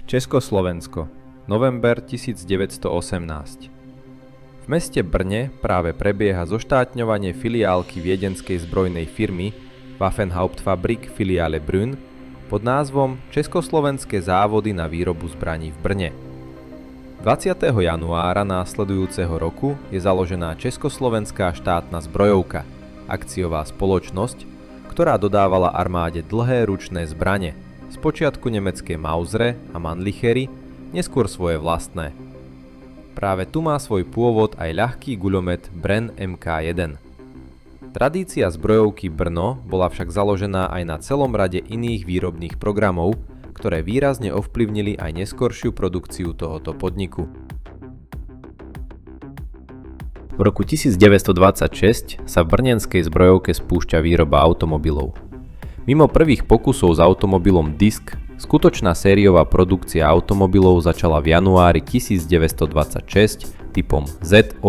Československo, november 1918. V meste Brne práve prebieha zoštátňovanie filiálky viedenskej zbrojnej firmy Waffenhauptfabrik filiále Brünn pod názvom Československé závody na výrobu zbraní v Brne. 20. januára následujúceho roku je založená Československá štátna zbrojovka, akciová spoločnosť, ktorá dodávala armáde dlhé ručné zbrane, spočiatku nemecké Mausere a Mannlichery, neskôr svoje vlastné. Práve tu má svoj pôvod aj ľahký guľomet Bren Mk1. Tradícia zbrojovky Brno bola však založená aj na celom rade iných výrobných programov, ktoré výrazne ovplyvnili aj neskoršiu produkciu tohoto podniku. V roku 1926 sa v brnenskej zbrojovke spúšťa výroba automobilov. Mimo prvých pokusov s automobilom Disk, skutočná sériová produkcia automobilov začala v januári 1926 typom Z18,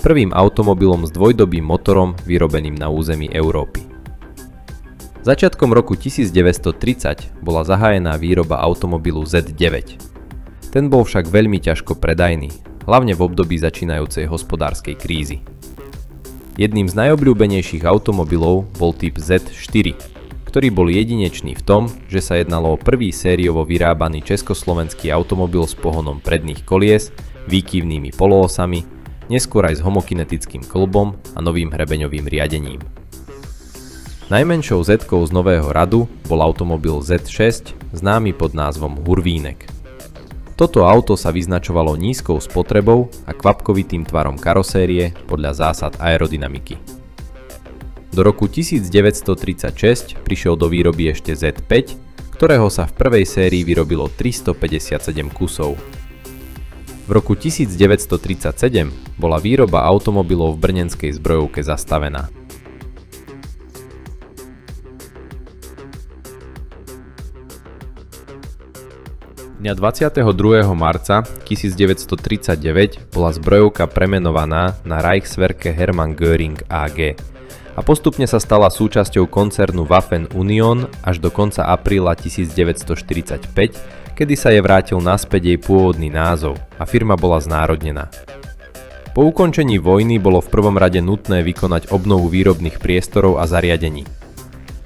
prvým automobilom s dvojdobým motorom vyrobeným na území Európy. Začiatkom roku 1930 bola zahájená výroba automobilu Z9. Ten bol však veľmi ťažko predajný, hlavne v období začínajúcej hospodárskej krízy. Jedným z najobľúbenejších automobilov bol typ Z4, ktorý bol jedinečný v tom, že sa jednalo o prvý sériovo vyrábaný československý automobil s pohonom predných kolies, výkyvnými poloosami, neskôr aj s homokinetickým klbom a novým hrebeňovým riadením. Najmenšou Z-kou z nového radu bol automobil Z6, známy pod názvom Hurvínek. Toto auto sa vyznačovalo nízkou spotrebou a kvapkovitým tvarom karosérie podľa zásad aerodynamiky. Do roku 1936 prišiel do výroby ešte Z5, ktorého sa v prvej sérii vyrobilo 357 kusov. V roku 1937 bola výroba automobilov v brnenskej zbrojovke zastavená. Dňa 22. marca 1939 bola zbrojovka premenovaná na Reichswerke Hermann Göring AG a postupne sa stala súčasťou koncernu Waffen Union až do konca apríla 1945, kedy sa jej vrátil naspäť jej pôvodný názov a firma bola znárodnená. Po ukončení vojny bolo v prvom rade nutné vykonať obnovu výrobných priestorov a zariadení.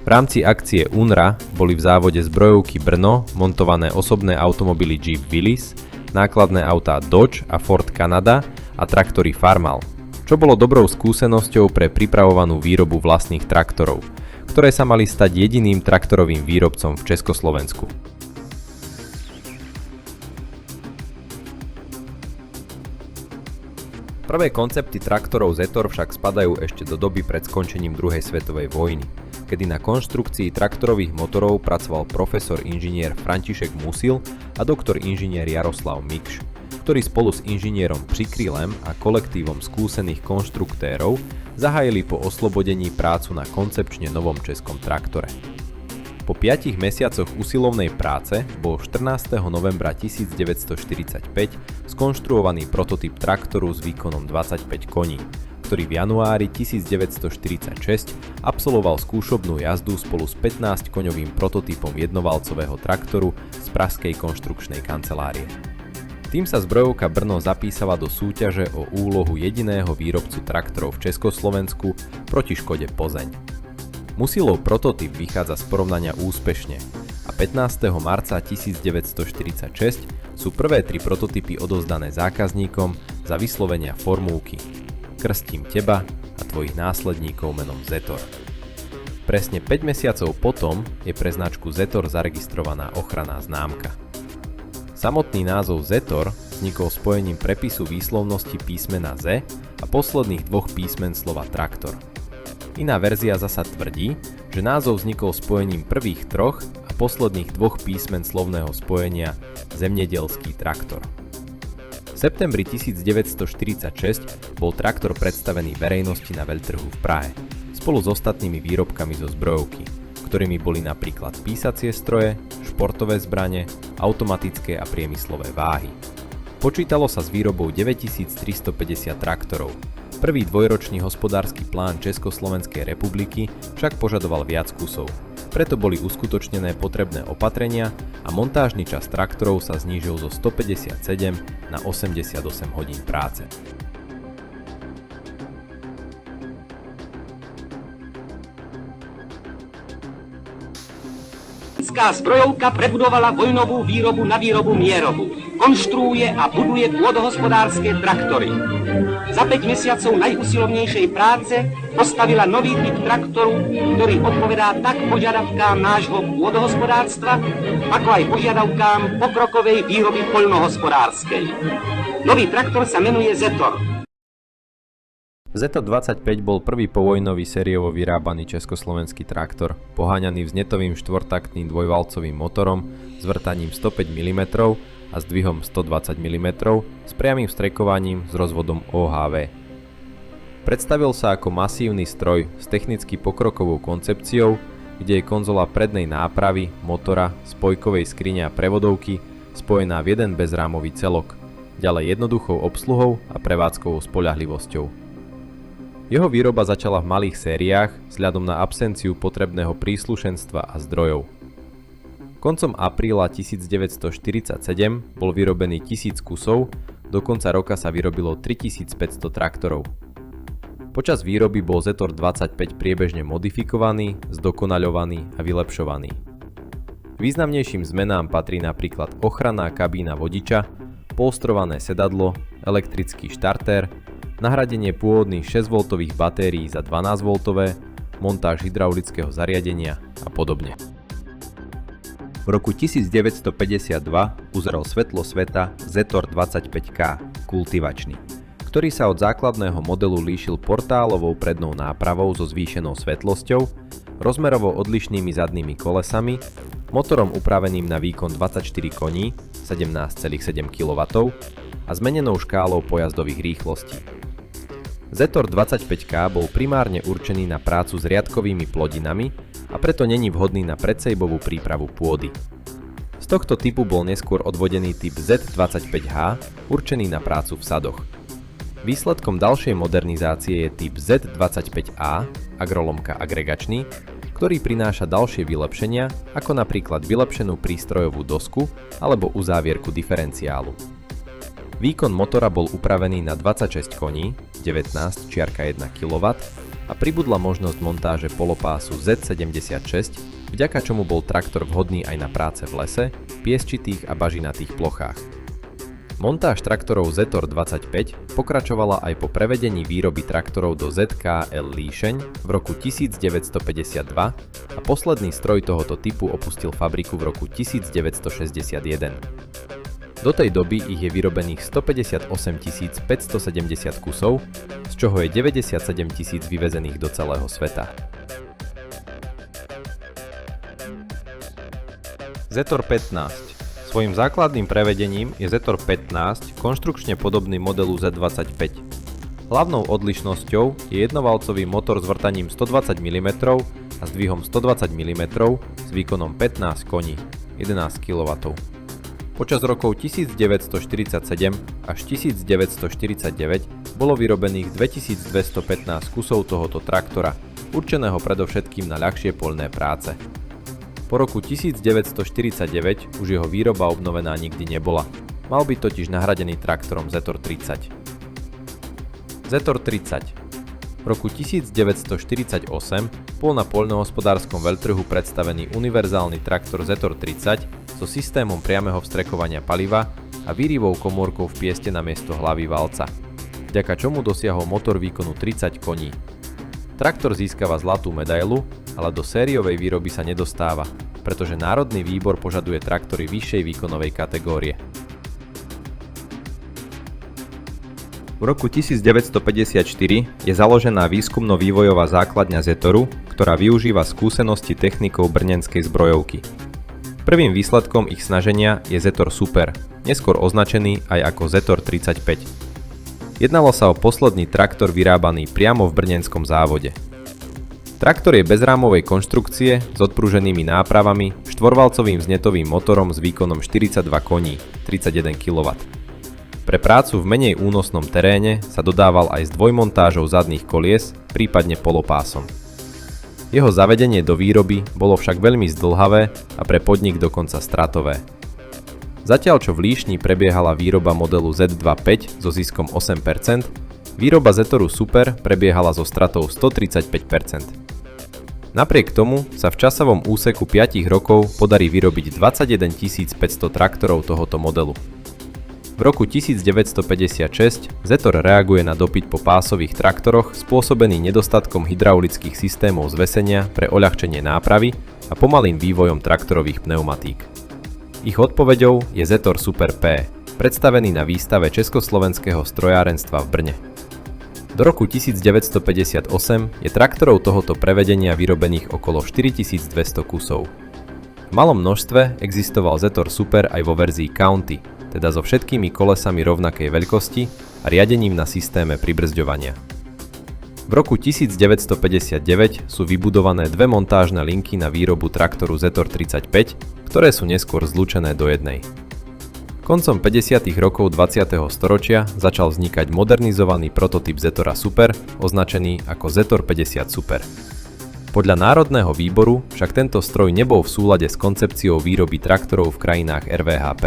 V rámci akcie UNRWA boli v závode zbrojovky Brno montované osobné automobily Jeep Willys, nákladné autá Dodge a Ford Canada a traktory Farmal, čo bolo dobrou skúsenosťou pre pripravovanú výrobu vlastných traktorov, ktoré sa mali stať jediným traktorovým výrobcom v Československu. Prvé koncepty traktorov Zetor však spadajú ešte do doby pred skončením druhej svetovej vojny, kedy na konštrukcii traktorových motorov pracoval profesor inžinier František Musil a doktor inžinier Jaroslav Mikš, ktorí spolu s inžinierom Přikrylem a kolektívom skúsených konštruktérov zahájili po oslobodení prácu na koncepčne novom českom traktore. Po 5 mesiacoch usilovnej práce bol 14. novembra 1945 skonštruovaný prototyp traktoru s výkonom 25 koní, ktorý v januári 1946 absolvoval skúšobnú jazdu spolu s 15-koňovým prototypom jednovalcového traktoru z pražskej konštrukčnej kancelárie. Tým sa zbrojovka Brno zapísala do súťaže o úlohu jediného výrobcu traktorov v Československu proti Škode Pozeň. Musilov prototyp vychádza z porovnania úspešne a 15. marca 1946 sú prvé 3 prototypy odovzdané zákazníkom za vyslovenia formulky Krstím teba a tvojich následníkov menom Zetor. Presne 5 mesiacov potom je pre značku Zetor zaregistrovaná ochranná známka. Samotný názov Zetor vznikol spojením prepisu výslovnosti písmena Z a posledných 2 písmen slova traktor. Iná verzia zasa tvrdí, že názov vznikol spojením prvých 3 a posledných 2 písmen slovného spojenia zemnedelský traktor. V septembri 1946 bol traktor predstavený verejnosti na veľtrhu v Prahe, spolu s ostatnými výrobkami zo zbrojovky, ktorými boli napríklad písacie stroje, športové zbrane, automatické a priemyslové váhy. Počítalo sa s výrobou 9350 traktorov. Prvý dvojročný hospodársky plán Československej republiky však požadoval viac kusov preto boli uskutočnené potrebné opatrenia a montážny čas traktorov sa znížil zo 157 na 88 hodín práce. Zbrojovka prebudovala vojnovú výrobu na výrobu mierovú. Konštruuje a buduje pôdohospodárske traktory. Za 5 mesiacov najusilovnejšej práce postavila nový typ traktoru, ktorý odpovedá tak požiadavkám nášho pôdohospodárstva, ako aj požiadavkám pokrokovej výroby poľnohospodárskej. Nový traktor sa menuje Zetor. Zetor 25 bol prvý povojnový sériovo vyrábaný československý traktor, poháňaný vznetovým štvortaktným dvojvalcovým motorom s vrtaním 105 mm a zdvihom 120 mm s priamym vstrekovaním s rozvodom OHV. Predstavil sa ako masívny stroj s technicky pokrokovou koncepciou, kde je konzola prednej nápravy, motora, spojkovej skrine a prevodovky spojená v jeden bezrámový celok, ďalej jednoduchou obsluhou a prevádzkovou spoľahlivosťou. Jeho výroba začala v malých sériách vzhľadom na absenciu potrebného príslušenstva a zdrojov. Koncom apríla 1947 bol vyrobený 1000 kusov, do konca roka sa vyrobilo 3500 traktorov. Počas výroby bol Zetor 25 priebežne modifikovaný, zdokonaľovaný a vylepšovaný. Významnejším zmenám patrí napríklad ochranná kabína vodiča, polstrované sedadlo, elektrický štartér, nahradenie pôvodných 6V batérií za 12V, montáž hydraulického zariadenia a podobne. V roku 1952 uzrel svetlo sveta Zetor 25K kultivačný, ktorý sa od základného modelu líšil portálovou prednou nápravou so zvýšenou svetlosťou, rozmerovo odlišnými zadnými kolesami, motorom upraveným na výkon 24 koní 17,7 kW a zmenenou škálou pojazdových rýchlostí. Zetor 25K bol primárne určený na prácu s riadkovými plodinami a preto není vhodný na predsejbovú prípravu pôdy. Z tohto typu bol neskôr odvodený typ Z25H, určený na prácu v sadoch. Výsledkom ďalšej modernizácie je typ Z25A, agrolomka agregačný, ktorý prináša ďalšie vylepšenia, ako napríklad vylepšenú prístrojovú dosku alebo uzávierku diferenciálu. Výkon motora bol upravený na 26 koní, 19,1 kW a pribudla možnosť montáže polopásu Z76, vďaka čomu bol traktor vhodný aj na práce v lese, piesčitých a bažinatých plochách. Montáž traktorov Zetor 25 pokračovala aj po prevedení výroby traktorov do ZKL Líšeň v roku 1952 a posledný stroj tohoto typu opustil fabriku v roku 1961. Do tej doby ich je vyrobených 158 570 kusov, z čoho je 97 000 vyvezených do celého sveta. Zetor 15. Svojím základným prevedením je Zetor 15 konštrukčne podobný modelu Z25. Hlavnou odlišnosťou je jednovalcový motor s vrtaním 120 mm a zdvihom 120 mm s výkonom 15 koní, 11 kW. Počas rokov 1947 až 1949 bolo vyrobených 2215 kusov tohoto traktora, určeného predovšetkým na ľahšie poľné práce. Po roku 1949 už jeho výroba obnovená nikdy nebola. Mal byť totiž nahradený traktorom Zetor 30. Zetor 30. V roku 1948 bol na poľnohospodárskom veľtrhu predstavený univerzálny traktor Zetor 30 so systémom priameho vstrekovania paliva a výrivou komórkou v pieste na miesto hlavy valca, vďaka čomu dosiahol motor výkonu 30 koní. Traktor získava zlatú medailu, ale do sériovej výroby sa nedostáva, pretože Národný výbor požaduje traktory vyššej výkonovej kategórie. V roku 1954 je založená výskumno-vývojová základňa Zetoru, ktorá využíva skúsenosti technikov brnenskej zbrojovky. Prvým výsledkom ich snaženia je Zetor Super, neskôr označený aj ako Zetor 35. Jednalo sa o posledný traktor vyrábaný priamo v brnenskom závode. Traktor je bezrámovej konštrukcie s odpruženými nápravami, štvorvalcovým vznetovým motorom s výkonom 42 koní, 31 kW. Pre prácu v menej únosnom teréne sa dodával aj s dvojmontážou zadných kolies, prípadne polopásom. Jeho zavedenie do výroby bolo však veľmi zdĺhavé a pre podnik dokonca stratové. Zatiaľ čo v Líšni prebiehala výroba modelu Z25 so ziskom 8%, výroba Zetoru Super prebiehala so stratou 135%. Napriek tomu sa v časovom úseku 5 rokov podarí vyrobiť 21 500 traktorov tohoto modelu. V roku 1956 Zetor reaguje na dopyt po pásových traktoroch spôsobený nedostatkom hydraulických systémov zvesenia pre uľahčenie nápravy a pomalým vývojom traktorových pneumatík. Ich odpoveďou je Zetor Super P, predstavený na výstave Československého strojárenstva v Brne. Do roku 1958 je traktorov tohoto prevedenia vyrobených okolo 4200 kusov. V malom množstve existoval Zetor Super aj vo verzii County, teda so všetkými kolesami rovnakej veľkosti a riadením na systéme pribrzďovania. V roku 1959 sú vybudované dve montážne linky na výrobu traktoru Zetor 35, ktoré sú neskôr zlúčené do jednej. Koncom 50. rokov 20. storočia začal vznikať modernizovaný prototyp Zetora Super, označený ako Zetor 50 Super. Podľa Národného výboru však tento stroj nebol v súlade s koncepciou výroby traktorov v krajinách RVHP.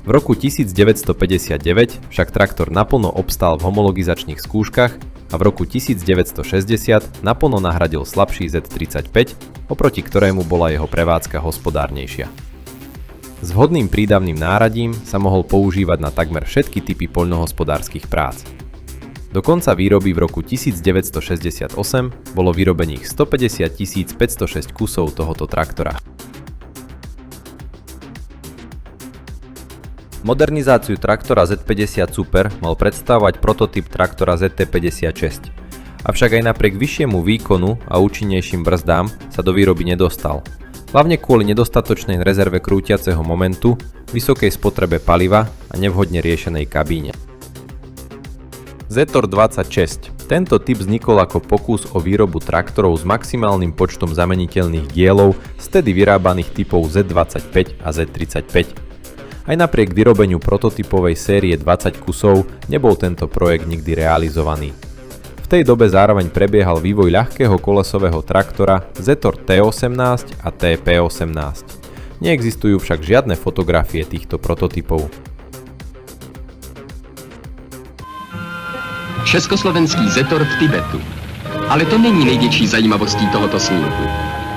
V roku 1959 však traktor naplno obstál v homologizačných skúškach a v roku 1960 naplno nahradil slabší Z35, oproti ktorému bola jeho prevádzka hospodárnejšia. S vhodným prídavným náradím sa mohol používať na takmer všetky typy poľnohospodárskych prác. Do konca výroby v roku 1968 bolo vyrobených 150 506 kusov tohoto traktora. Modernizáciu traktora Z50 Super mal predstavovať prototyp traktora ZT56, avšak aj napriek vyššiemu výkonu a účinnejším brzdám sa do výroby nedostal, hlavne kvôli nedostatočnej rezerve krútiaceho momentu, vysokej spotrebe paliva a nevhodne riešenej kabíne. Zetor 26. Tento typ vznikol ako pokus o výrobu traktorov s maximálnym počtom zameniteľných dielov z tedy vyrábaných typov Z25 a Z35. Aj napriek vyrobeniu prototypovej série 20 kusov nebol tento projekt nikdy realizovaný. V tej dobe zároveň prebiehal vývoj ľahkého kolesového traktora Zetor T18 a TP18. Neexistujú však žiadne fotografie týchto prototypov. Československý Zetor v Tibetu. Ale to není největší zajímavostí tohoto snímku.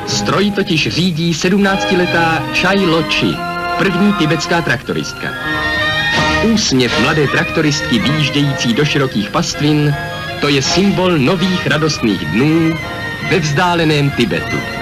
Stroj totiž řídí 17letá Chai Lo-chi, první tibetská traktoristka. Úsměv mladé traktoristky výjíždějící do širokých pastvin, to je symbol nových radostných dnů ve vzdáleném Tibetu.